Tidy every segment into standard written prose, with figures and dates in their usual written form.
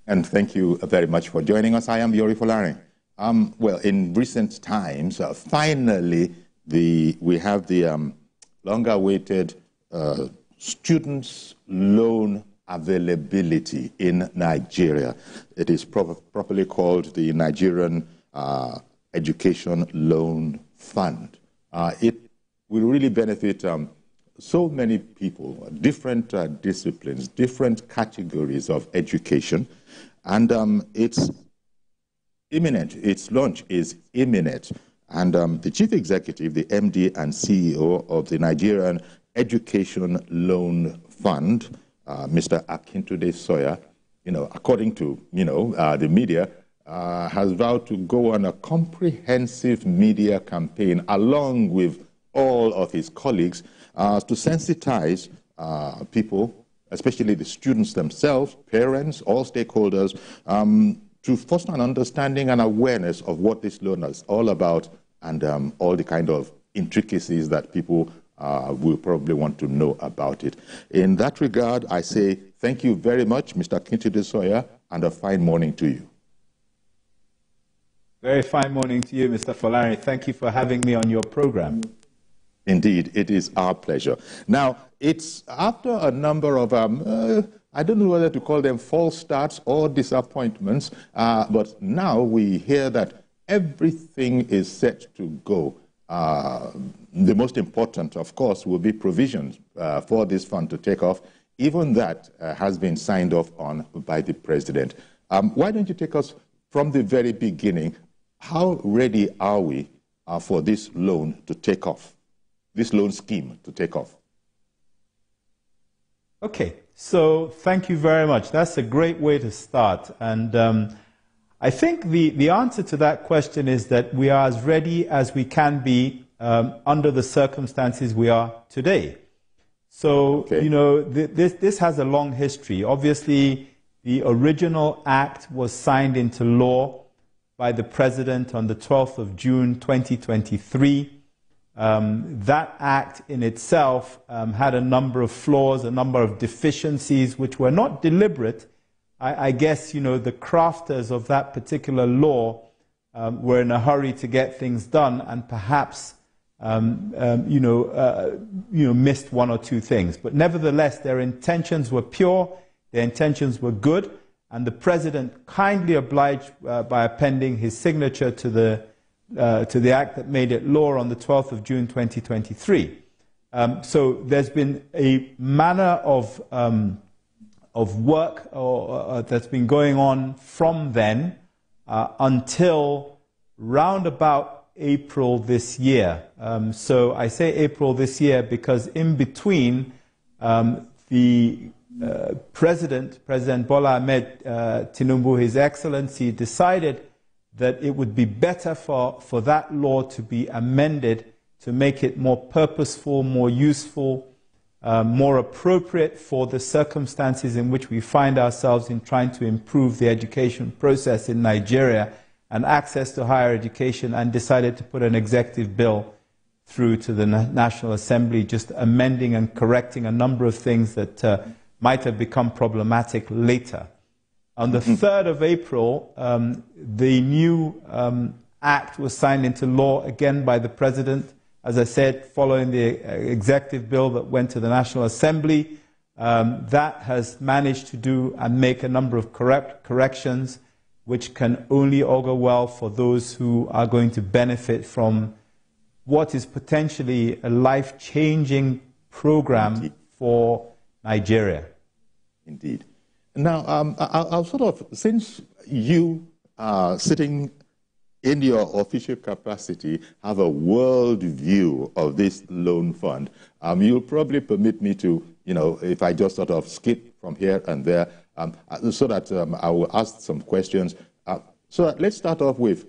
And thank you very much for joining us. I am Yori Folari. Well, in recent times, finally, we have the long-awaited students' loan availability in Nigeria. It is properly called the Nigerian Education Loan Fund. It will really benefit so many people, different disciplines, different categories of education, and it's imminent. Its launch is imminent. And the chief executive, the MD and CEO of the Nigerian Education Loan Fund, Mr. Akintunde Sawyer, according to the media, has vowed to go on a comprehensive media campaign along with all of his colleagues to sensitize people, especially the students themselves, parents, all stakeholders, to foster an understanding and awareness of what this loan is all about and all the kind of intricacies that people will probably want to know about it. In that regard, I say thank you very much, Mr. Akintunde Sawyer, and a fine morning to you. Very fine morning to you, Mr. Folari. Thank you for having me on your program. Indeed, it is our pleasure. Now, it's after a number of, I don't know whether to call them false starts or disappointments, but now we hear that everything is set to go. The most important, of course, will be provisions for this fund to take off. Even that has been signed off on by the president. Why don't you take us from the very beginning? How ready are we for this loan to take off? This loan scheme to take off? Okay, so thank you very much. That's a great way to start. And I think the answer to that question is that we are as ready as we can be under the circumstances we are today. So, okay. This has a long history. Obviously, the original act was signed into law by the President on the 12th of June, 2023. That act in itself had a number of flaws, a number of deficiencies, which were not deliberate. I guess, the crafters of that particular law were in a hurry to get things done and perhaps, missed one or two things. But nevertheless, their intentions were pure, their intentions were good, and the President kindly obliged by appending his signature to the act that made it law on the 12th of June 2023. So there's been a manner of work that's been going on from then until round about April this year. So I say April this year because in between the President Bola Ahmed Tinubu, His Excellency, decided that it would be better for that law to be amended to make it more purposeful, more useful, more appropriate for the circumstances in which we find ourselves in trying to improve the education process in Nigeria and access to higher education, and decided to put an executive bill through to the National Assembly, just amending and correcting a number of things that might have become problematic later. On the 3rd of April, the new act was signed into law again by the President, as I said, following the executive bill that went to the National Assembly. That has managed to do and make a number of corrections, which can only augur well for those who are going to benefit from what is potentially a life-changing program for Nigeria. Indeed. Now, I'll sort of, since you are sitting in your official capacity, have a world view of this loan fund, you'll probably permit me to, if I just sort of skip from here and there, so that I will ask some questions. So let's start off with,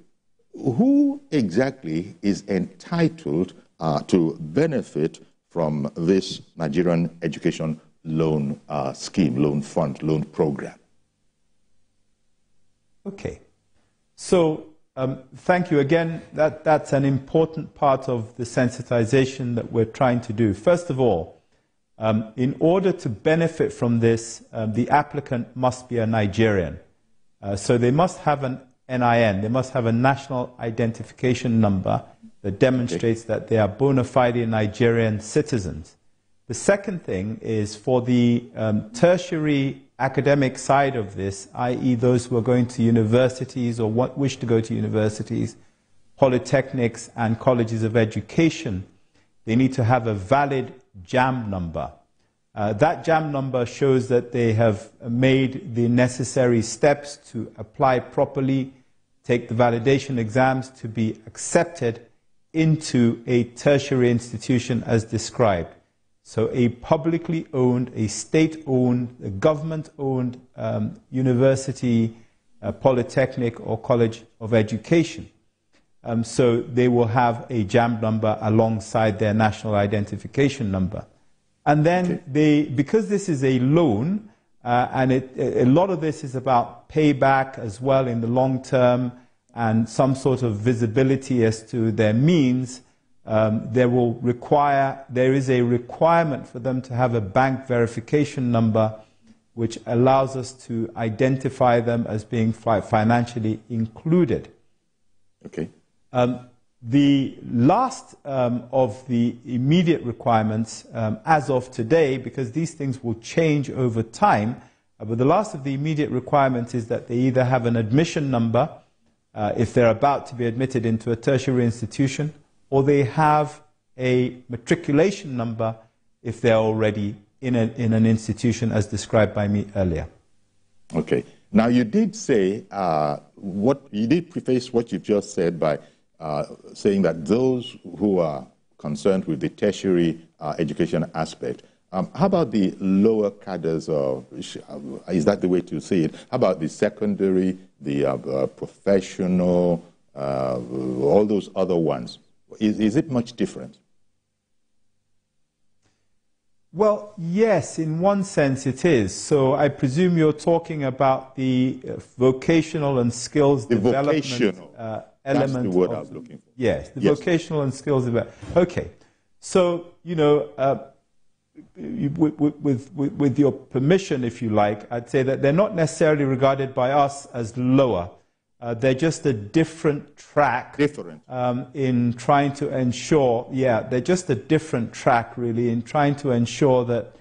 who exactly is entitled to benefit from this Nigerian education loan scheme, loan fund, loan program? Okay. So thank you again. That's an important part of the sensitization that we're trying to do. First of all, in order to benefit from this, the applicant must be a Nigerian. So they must have an NIN, they must have a national identification number that demonstrates that they are bona fide Nigerian citizens. The second thing is for the tertiary academic side of this, i.e. those who are going to universities or wish to go to universities, polytechnics and colleges of education, they need to have a valid JAM number. That JAM number shows that they have made the necessary steps to apply properly, take the validation exams to be accepted into a tertiary institution as described. So a publicly owned, a state-owned, a government-owned university, polytechnic or college of education. So they will have a JAM number alongside their national identification number. And then because this is a loan, and a lot of this is about payback as well in the long term and some sort of visibility as to their means, there is a requirement for them to have a bank verification number which allows us to identify them as being financially included. Okay. The last of the immediate requirements as of today, because these things will change over time, but the last of the immediate requirements is that they either have an admission number if they're about to be admitted into a tertiary institution, or they have a matriculation number if they're already in an institution as described by me earlier. Okay. Now you did say, you did preface what you just said by saying that those who are concerned with the tertiary education aspect, how about the lower cadres, is that the way to see it? How about the secondary, the professional, all those other ones? Is it much different? Well, yes, in one sense it is. So I presume you're talking about the vocational and skills development element. That's the word I was looking for. Yes, the vocational and skills development. Okay, so, with your permission, if you like, I'd say that they're not necessarily regarded by us as lower. They're just a different track in trying to ensure, they're just a different track really in trying to ensure that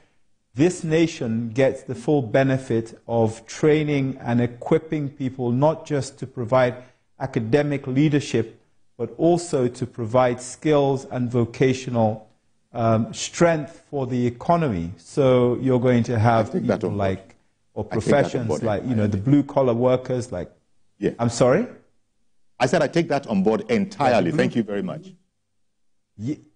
this nation gets the full benefit of training and equipping people not just to provide academic leadership, but also to provide skills and vocational strength for the economy. So you're going to have people like, or professions like, the blue-collar workers like. Yeah. I'm sorry? I said I take that on board entirely. Thank you very much.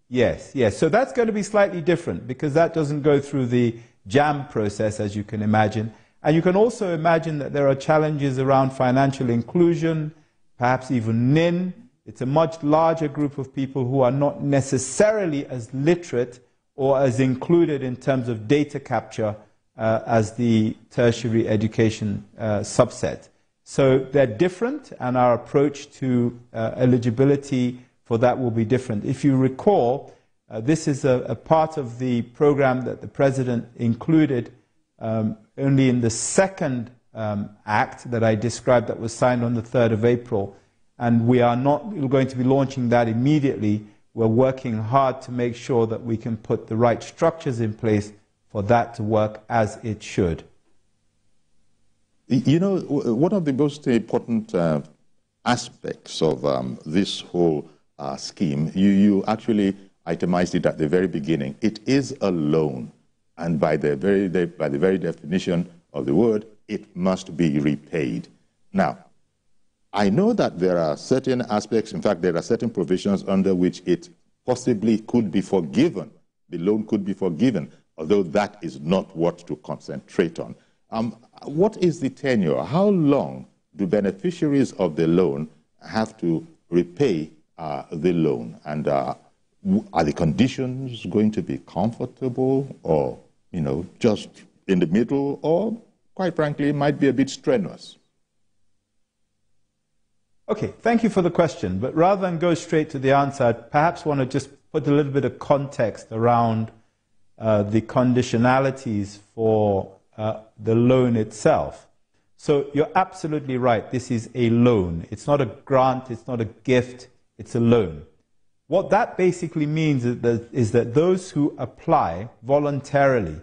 Yes. So that's going to be slightly different because that doesn't go through the JAM process, as you can imagine. And you can also imagine that there are challenges around financial inclusion, perhaps even NIN. It's a much larger group of people who are not necessarily as literate or as included in terms of data capture as the tertiary education subset. So they're different, and our approach to eligibility for that will be different. If you recall, this is a part of the program that the President included only in the second act that I described that was signed on the 3rd of April. And we are not going to be launching that immediately. We're working hard to make sure that we can put the right structures in place for that to work as it should. One of the most important aspects of this whole scheme, you actually itemized it at the very beginning. It is a loan, and by the very definition of the word, it must be repaid. Now, I know that there are certain aspects, in fact, there are certain provisions under which it possibly could be forgiven. The loan could be forgiven, although that is not what to concentrate on. What is the tenure? How long do beneficiaries of the loan have to repay the loan? And are the conditions going to be comfortable or, just in the middle, or, quite frankly, it might be a bit strenuous? Okay, thank you for the question. But rather than go straight to the answer, I perhaps want to just put a little bit of context around the conditionalities for the loan itself. So you're absolutely right. This is a loan. It's not a grant. It's not a gift. It's a loan. What that basically means is that those who apply voluntarily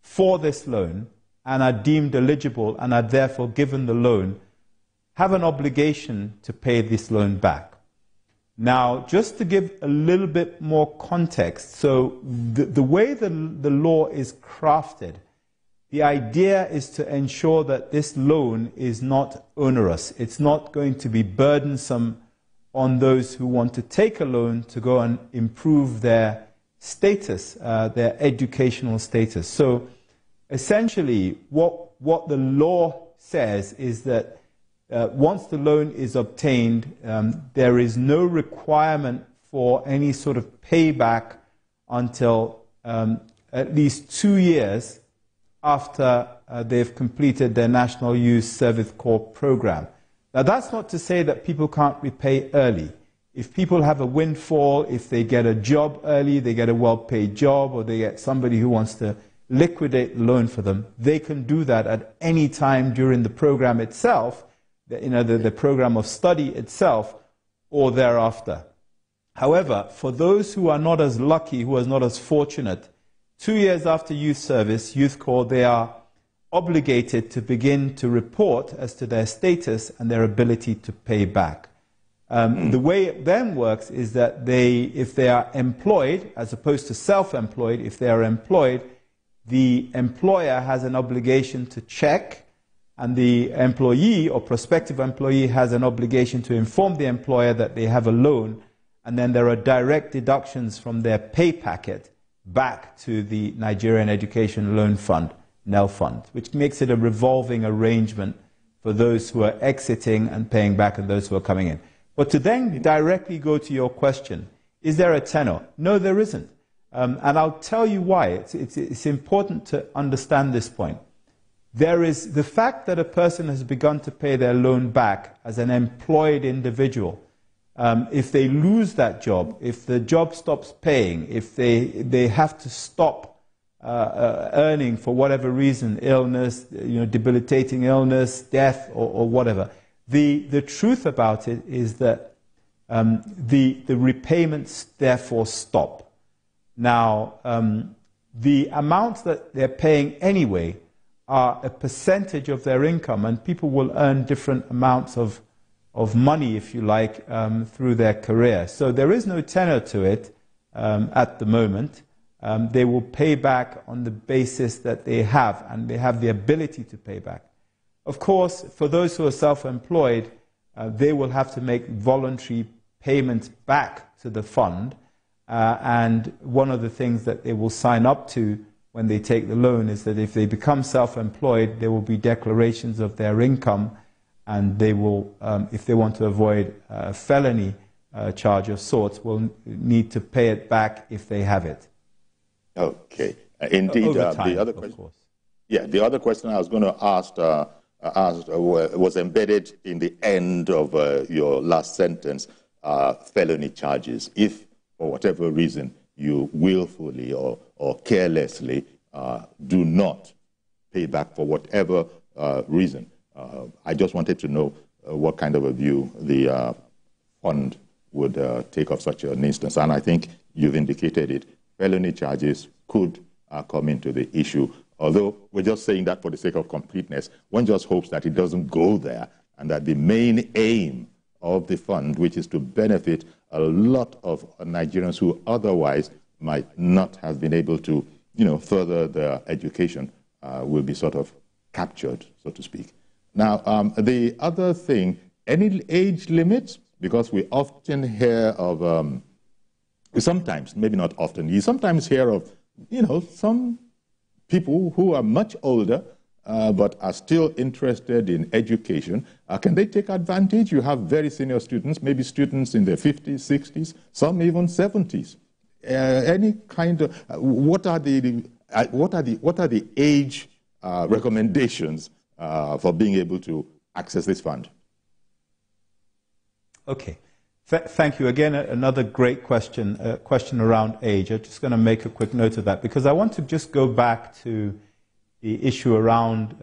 for this loan and are deemed eligible and are therefore given the loan have an obligation to pay this loan back. Now, just to give a little bit more context, so the way the law is crafted, the idea is to ensure that this loan is not onerous. It's not going to be burdensome on those who want to take a loan to go and improve their status, their educational status. So essentially, what the law says is that once the loan is obtained, there is no requirement for any sort of payback until at least 2 years after they've completed their National Youth Service Corps program. Now, that's not to say that people can't repay early. If people have a windfall, if they get a job early, they get a well-paid job, or they get somebody who wants to liquidate the loan for them, they can do that at any time during the program itself, the program of study itself, or thereafter. However, for those who are not as lucky, who are not as fortunate, 2 years after youth service, Youth Corps, they are obligated to begin to report as to their status and their ability to pay back. The way it then works is that if they are employed, as opposed to self-employed, if they are employed, the employer has an obligation to check, and the employee or prospective employee has an obligation to inform the employer that they have a loan, and then there are direct deductions from their pay packet back to the Nigerian Education Loan Fund, NELFUND, which makes it a revolving arrangement for those who are exiting and paying back and those who are coming in. But to then directly go to your question, is there a tenor? No, there isn't. And I'll tell you why. It's important to understand this point. There is the fact that a person has begun to pay their loan back as an employed individual. If they lose that job, if the job stops paying, if they have to stop earning for whatever reason, illness, debilitating illness, death, or whatever, the truth about it is that the repayments therefore stop. Now, the amounts that they're paying anyway are a percentage of their income, and people will earn different amounts of money, if you like, through their career. So there is no tenor to it at the moment. They will pay back on the basis that they have, and they have the ability to pay back. Of course, for those who are self-employed, they will have to make voluntary payments back to the fund, and one of the things that they will sign up to when they take the loan is that if they become self-employed, there will be declarations of their income, and they will, if they want to avoid a felony charge of sorts, will need to pay it back if they have it. Okay. Indeed, Over time, the other question. Yeah, the other question I was going to ask was embedded in the end of your last sentence, felony charges. If, for whatever reason, you willfully or carelessly do not pay back for whatever reason, I just wanted to know what kind of a view the fund would take of such an instance. And I think you've indicated it. Felony charges could come into the issue. Although we're just saying that for the sake of completeness, one just hopes that it doesn't go there, and that the main aim of the fund, which is to benefit a lot of Nigerians who otherwise might not have been able to, further their education, will be sort of captured, so to speak. Now, the other thing, any age limits? Because we often hear of, sometimes, maybe not often, you sometimes hear of, some people who are much older but are still interested in education. Can they take advantage? You have very senior students, maybe students in their 50s, 60s, some even 70s. Any kind of what are the age recommendations for being able to access this fund? Okay. Thank you. Again, another great question, question around age. I'm just going to make a quick note of that, because I want to just go back to the issue around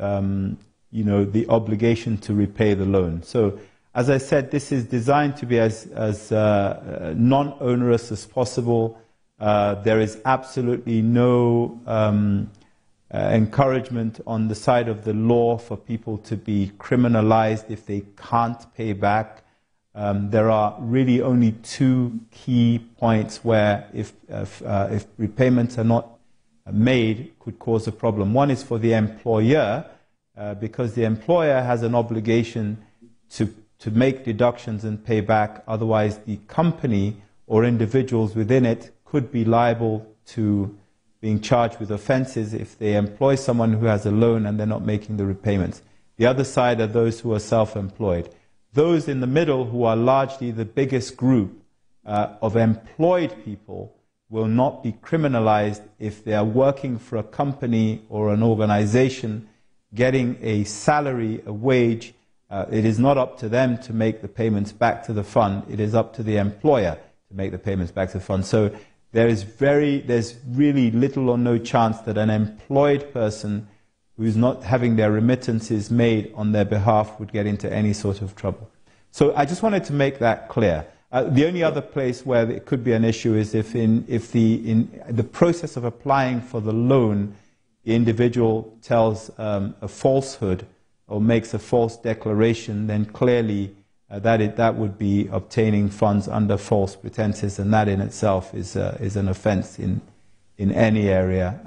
the obligation to repay the loan. So, as I said, this is designed to be as non-onerous as possible. There is absolutely no encouragement on the side of the law for people to be criminalized if they can't pay back. There are really only two key points where if repayments are not made could cause a problem. One is for the employer, because the employer has an obligation to make deductions and pay back. Otherwise, the company or individuals within it could be liable to being charged with offenses if they employ someone who has a loan and they're not making the repayments. The other side are those who are self-employed. Those in the middle, who are largely the biggest group of employed people, will not be criminalized if they are working for a company or an organization, getting a salary, a wage. It is not up to them to make the payments back to the fund. It is up to the employer to make the payments back to the fund. So there's really little or no chance that an employed person who is not having their remittances made on their behalf would get into any sort of trouble. So I just wanted to make that clear. The only other place where it could be an issue is if in the process of applying for the loan, the individual tells a falsehood or makes a false declaration, then clearly that would be obtaining funds under false pretenses, and that in itself is an offence in any area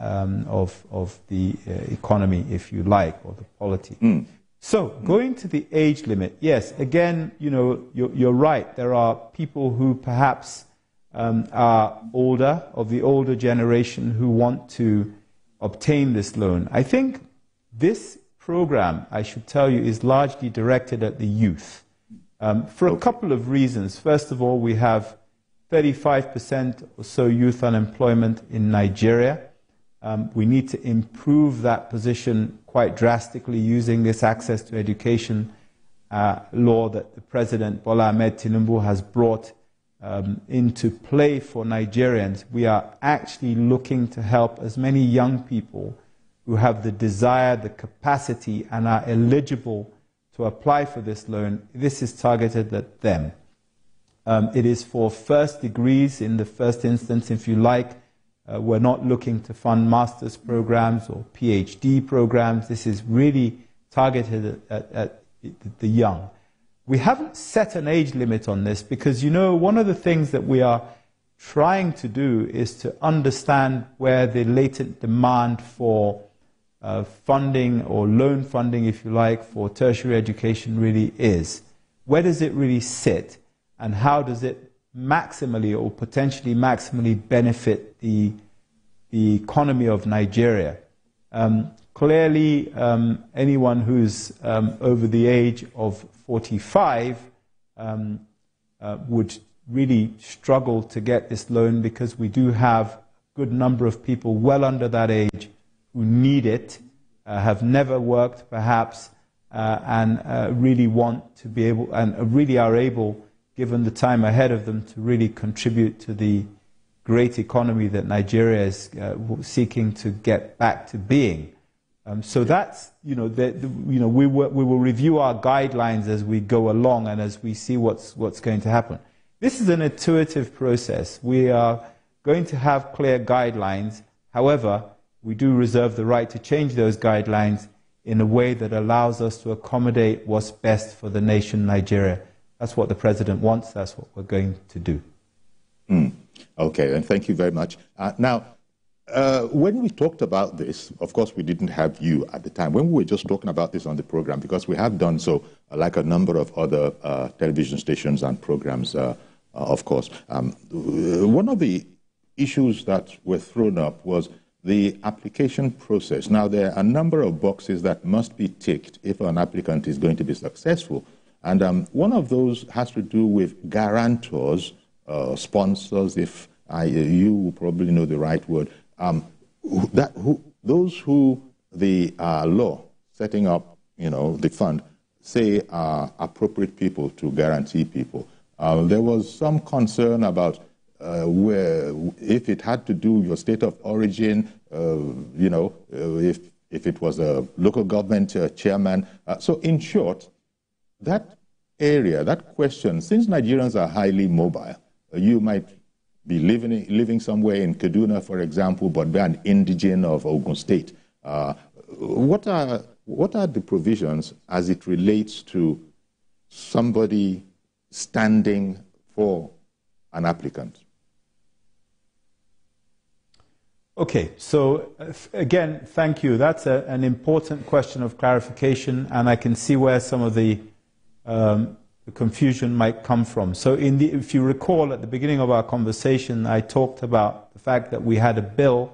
of the economy, if you like, or the polity. Mm. So, going to the age limit, yes, again, you're right. There are people who perhaps are older, of the older generation, who want to obtain this loan. I think this program, I should tell you, is largely directed at the youth for a couple of reasons. First of all, we have 35% or so youth unemployment in Nigeria. We need to improve that position quite drastically using this access to education law that the President Bola Ahmed Tinubu has brought into play for Nigerians. We are actually looking to help as many young people who have the desire, the capacity, and are eligible to apply for this loan. This is targeted at them. It is for first degrees in the first instance, if you like. We're not looking to fund master's programs or PhD programs. This is really targeted at the young. We haven't set an age limit on this because, one of the things that we are trying to do is to understand where the latent demand for funding or loan funding, if you like, for tertiary education really is. Where does it really sit, and how does it maximally or potentially maximally benefit the economy of Nigeria? Clearly, anyone who's over the age of 45 would really struggle to get this loan because we do have a good number of people well under that age who need it, have never worked perhaps, and really want to be able, and really are able, given the time ahead of them, to really contribute to the great economy that Nigeria is seeking to get back to being. So that's, we will review our guidelines as we go along and as we see what's going to happen. This is an intuitive process. We are going to have clear guidelines. However, we do reserve the right to change those guidelines in a way that allows us to accommodate what's best for the nation Nigeria. That's what the President wants. That's what we're going to do. Mm. Okay, and thank you very much. Now, when we talked about this, of course, we didn't have you at the time. When we were just talking about this on the program, because we have done so, like a number of other television stations and programs, of course. One of the issues that were thrown up was the application process. Now, there are a number of boxes that must be ticked if an applicant is going to be successful. And one of those has to do with guarantors, sponsors, if you probably know the right word, those who the law setting up, the fund, say are appropriate people to guarantee people. There was some concern about where, if it had to do with your state of origin, if if it was a local government chairman. So in short, that area, that question, since Nigerians are highly mobile, you might be living somewhere in Kaduna, for example, but be an indigene of Ogun State. What are the provisions as it relates to somebody standing for an applicant? Okay, so again, thank you. That's an important question of clarification, and I can see where some of the confusion might come from. So if you recall, at the beginning of our conversation, I talked about the fact that we had a bill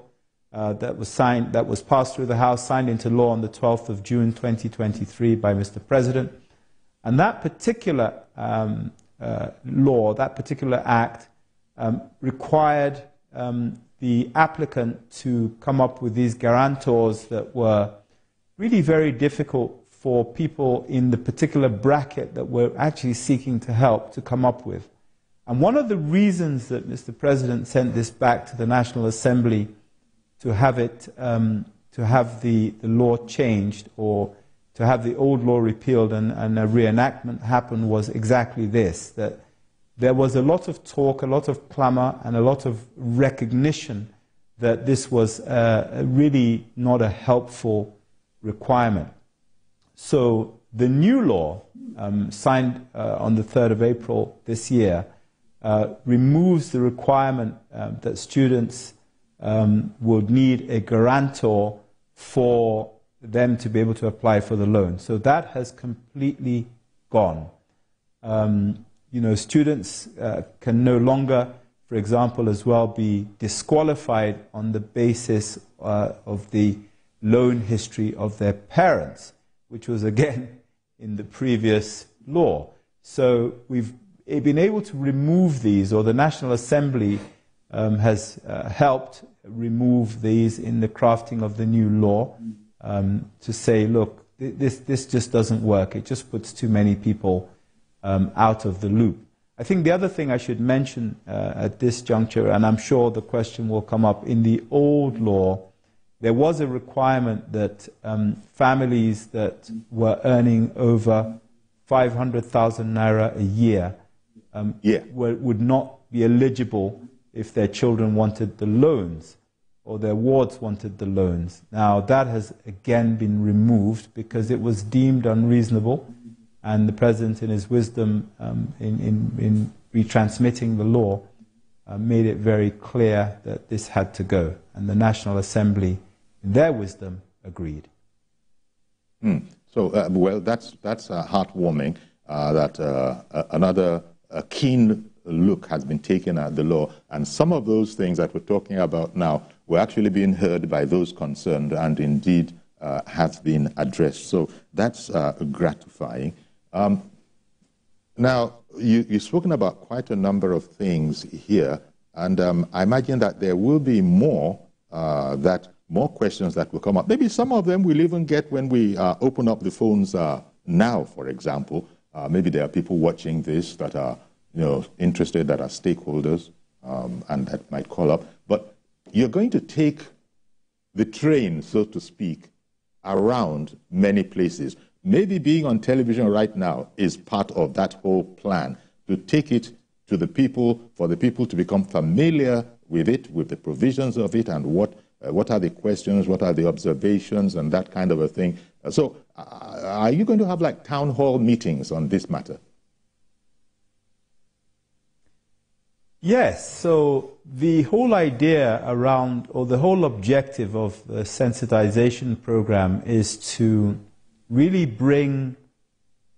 that was passed through the House, signed into law on the 12th of June 2023 by Mr. President. And that particular law, that particular act, required the applicant to come up with these guarantors that were really very difficult for people in the particular bracket that we're actually seeking to help to come up with. And one of the reasons that Mr. President sent this back to the National Assembly to have it, to have the law changed, or to have the old law repealed and a reenactment happen, was exactly this, that there was a lot of talk, a lot of clamor, and a lot of recognition that this was really not a helpful requirement. So the new law, signed on the 3rd of April this year, removes the requirement that students would need a guarantor for them to be able to apply for the loan. So that has completely gone. Students can no longer, for example, as well be disqualified on the basis of the loan history of their parents, which was again in the previous law. So we've been able to remove these, or the National Assembly has helped remove these in the crafting of the new law, to say, look, this just doesn't work. It just puts too many people out of the loop. I think the other thing I should mention at this juncture, and I'm sure the question will come up, in the old law, there was a requirement that families that were earning over 500,000 naira a year would not be eligible if their children wanted the loans, or their wards wanted the loans. Now, that has again been removed because it was deemed unreasonable, and the President, in his wisdom, in retransmitting the law, made it very clear that this had to go, and the National Assembly, in their wisdom, agreed. So, well, that's heartwarming that another keen look has been taken at the law, and some of those things that we're talking about now were actually being heard by those concerned and indeed have been addressed. So that's gratifying. Now, you've spoken about quite a number of things here, and I imagine that there will be more questions that will come up. Maybe some of them we'll even get when we open up the phones now, for example. Maybe there are people watching this that are interested, that are stakeholders, and that might call up. But you're going to take the train, so to speak, around many places. Maybe being on television right now is part of that whole plan, to take it to the people, for the people to become familiar with it, with the provisions of it, and what are the questions, what are the observations, and that kind of a thing. So are you going to have like town hall meetings on this matter? Yes, so the whole idea around, or the whole objective of the sensitization program is to really bring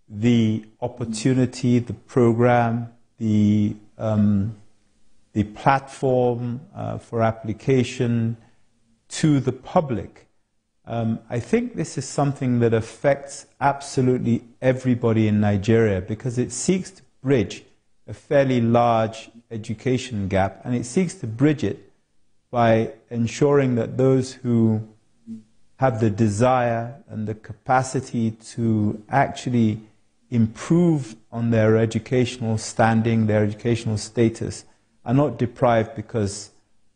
the opportunity, the program, the platform for application to the public. I think this is something that affects absolutely everybody in Nigeria, because it seeks to bridge a fairly large education gap, and it seeks to bridge it by ensuring that those who have the desire and the capacity to actually improve on their educational standing, their educational status, are not deprived because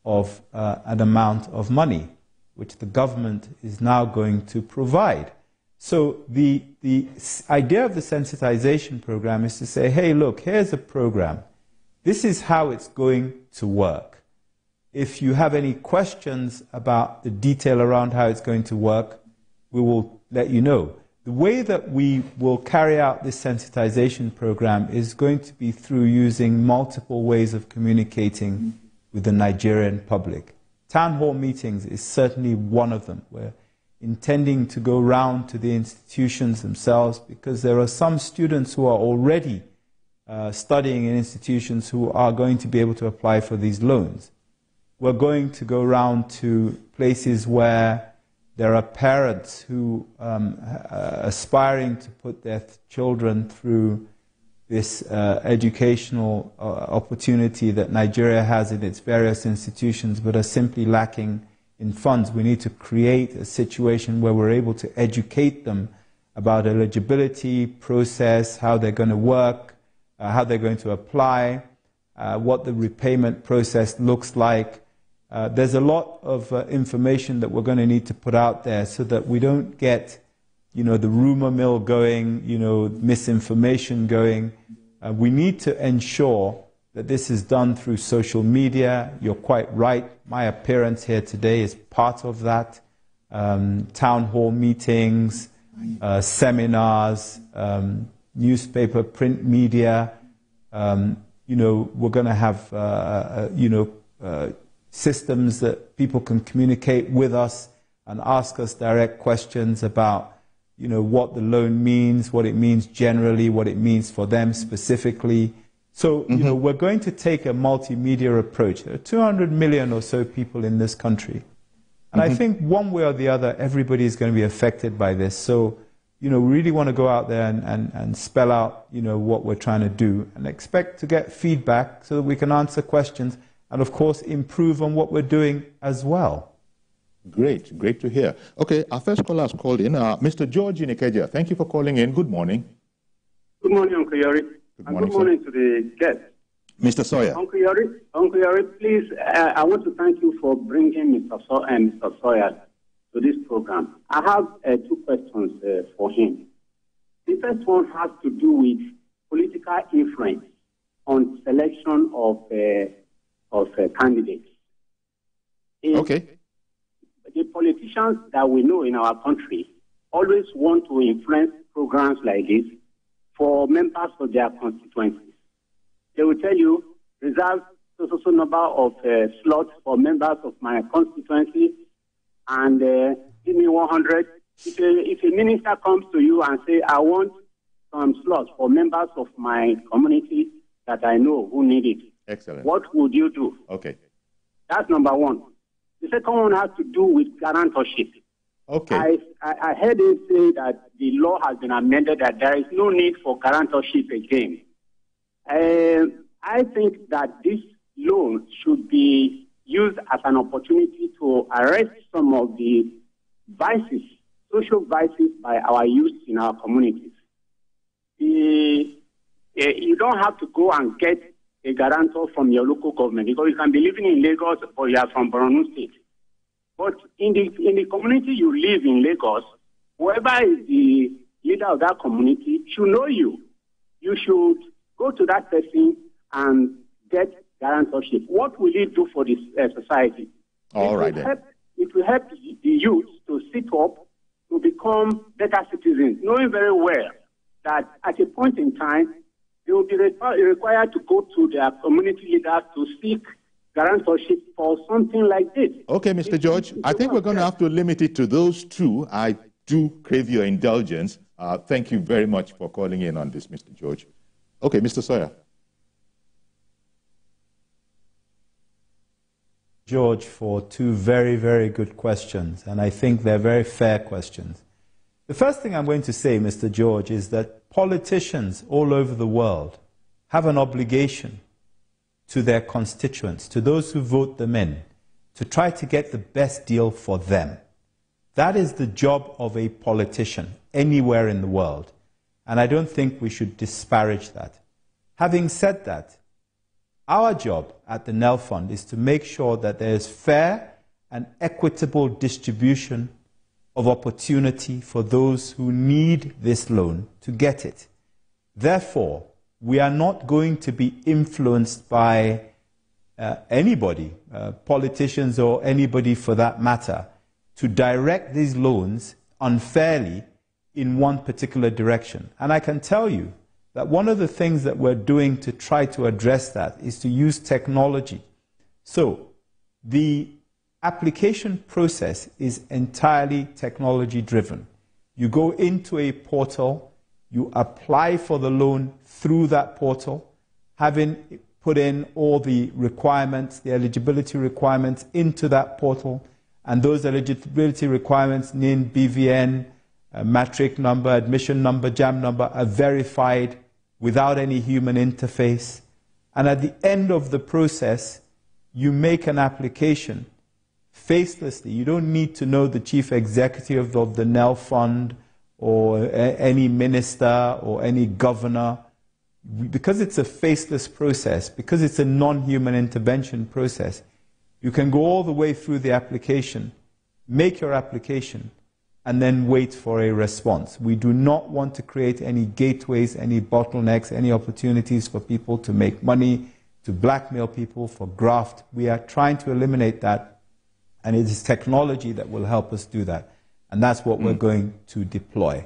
of an amount of money. which the government is now going to provide. So the idea of the sensitization program is to say, hey, look, here's a program. This is how it's going to work. If you have any questions about the detail around how it's going to work, we will let you know. The way that we will carry out this sensitization program is going to be through using multiple ways of communicating with the Nigerian public. Town hall meetings is certainly one of them. We're intending to go round to the institutions themselves because there are some students who are already studying in institutions who are going to be able to apply for these loans. We're going to go round to places where there are parents who are aspiring to put their children through this educational opportunity that Nigeria has in its various institutions, but are simply lacking in funds. We need to create a situation where we're able to educate them about eligibility, process, how they're going to work, how they're going to apply, what the repayment process looks like. There's a lot of information that we're going to need to put out there so that we don't get, the rumor mill going, misinformation going. We need to ensure that this is done through social media. You're quite right. My appearance here today is part of that. Town hall meetings, seminars, newspaper, print media. We're going to have, systems that people can communicate with us and ask us direct questions about, what the loan means, what it means generally, what it means for them specifically. So, we're going to take a multimedia approach. There are 200 million or so people in this country. And I think one way or the other, everybody is going to be affected by this. So, we really want to go out there and spell out, what we're trying to do and expect to get feedback so that we can answer questions and, of course, improve on what we're doing as well. Great, great to hear. Okay, our first caller has called in. Mr. George in Ikeja, thank you for calling in. Good morning. Good morning, Uncle Yori. Good morning to the guest. Mr. Sawyer. Uncle Yori, please, I want to thank you for bringing Mr. Sawyer to this program. I have two questions for him. The first one has to do with political influence on selection of candidates. Okay. The politicians that we know in our country always want to influence programs like this for members of their constituencies. They will tell you, reserve so number of slots for members of my constituency and give me 100. If a minister comes to you and say, I want some slots for members of my community that I know who need it, excellent. What would you do? Okay. That's number one. The second one has to do with guarantorship. Okay. I heard him say that the law has been amended, that there is no need for guarantorship again. I think that this loan should be used as an opportunity to arrest some of the vices, social vices by our youth in our communities. You don't have to go and get a guarantor from your local government because you can be living in Lagos or you are from Borno State. But in the community you live in Lagos, whoever is the leader of that community should know you. You should go to that person and get guarantorship. What will it do for this society? All right, then. It will help the youth to sit up to become better citizens, knowing very well that at a point in time, they will be required to go to their community leaders to seek guarantorship for something like this. Okay, Mr. George, I think we're going to have to limit it to those two. I do crave your indulgence. Thank you very much for calling in on this, Mr. George. Okay, Mr. Sawyer. George, for two very, very good questions, and I think they're very fair questions. The first thing I'm going to say, Mr. George, is that politicians all over the world have an obligation to their constituents, to those who vote them in, to try to get the best deal for them. That is the job of a politician anywhere in the world, and I don't think we should disparage that. Having said that, our job at the NELFUND is to make sure that there is fair an equitable distribution of opportunity for those who need this loan to get it. Therefore, we are not going to be influenced by anybody, politicians or anybody for that matter, to direct these loans unfairly in one particular direction. And I can tell you that one of the things that we're doing to try to address that is to use technology. So the application process is entirely technology driven. You go into a portal, you apply for the loan through that portal, having put in all the requirements, the eligibility requirements into that portal, and those eligibility requirements, NIN, BVN, matric number, admission number, JAM number, are verified without any human interface. And at the end of the process, you make an application facelessly. You don't need to know the chief executive of the NELFUND or any minister or any governor. Because it's a faceless process, because it's a non-human intervention process, you can go all the way through the application, make your application, and then wait for a response. We do not want to create any gateways, any bottlenecks, any opportunities for people to make money, to blackmail people, for graft. We are trying to eliminate that, and it is technology that will help us do that. And that's what we're going to deploy.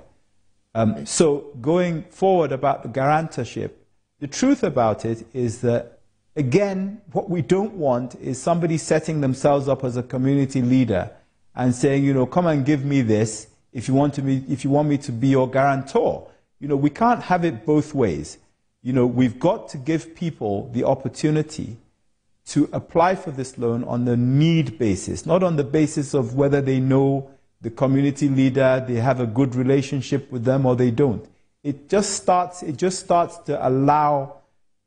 So going forward about the guarantorship, the truth about it is that, again, what we don't want is somebody setting themselves up as a community leader and saying, you know, come and give me this if you want me to be your guarantor. You know, we can't have it both ways. You know, we've got to give people the opportunity to apply for this loan on the need basis, not on the basis of whether they know the community leader, they have a good relationship with them, or they don't. It just starts to allow,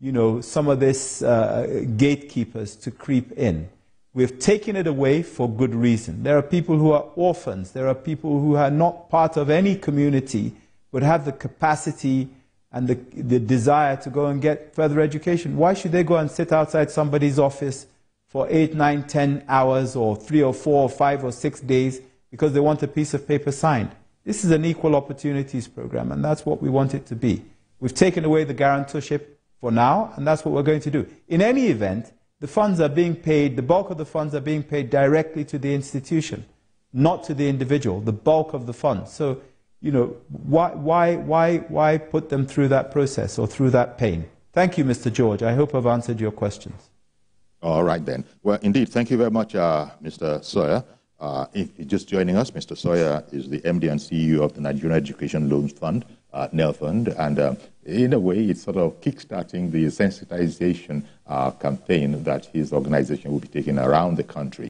you know, some of this gatekeepers to creep in. We've taken it away for good reason. There are people who are orphans. There are people who are not part of any community but have the capacity and the desire to go and get further education. Why should they go and sit outside somebody's office for 8, 9, 10 hours or 3 or 4 or 5 or 6 days because they want a piece of paper signed? This is an equal opportunities program, and that's what we want it to be. We've taken away the guarantorship for now, and that's what we're going to do. In any event, the funds are being paid, the bulk of the funds are being paid directly to the institution, not to the individual, the bulk of the funds. So, you know, why put them through that process or through that pain? Thank you, Mr. George. I hope I've answered your questions. All right, then. Well, indeed, thank you very much, Mr. Sawyer. If you're just joining us, Mr. Sawyer is the MD and CEO of the Nigerian Education Loans Fund, NELFUND, and in a way, it's sort of kickstarting the sensitization campaign that his organization will be taking around the country.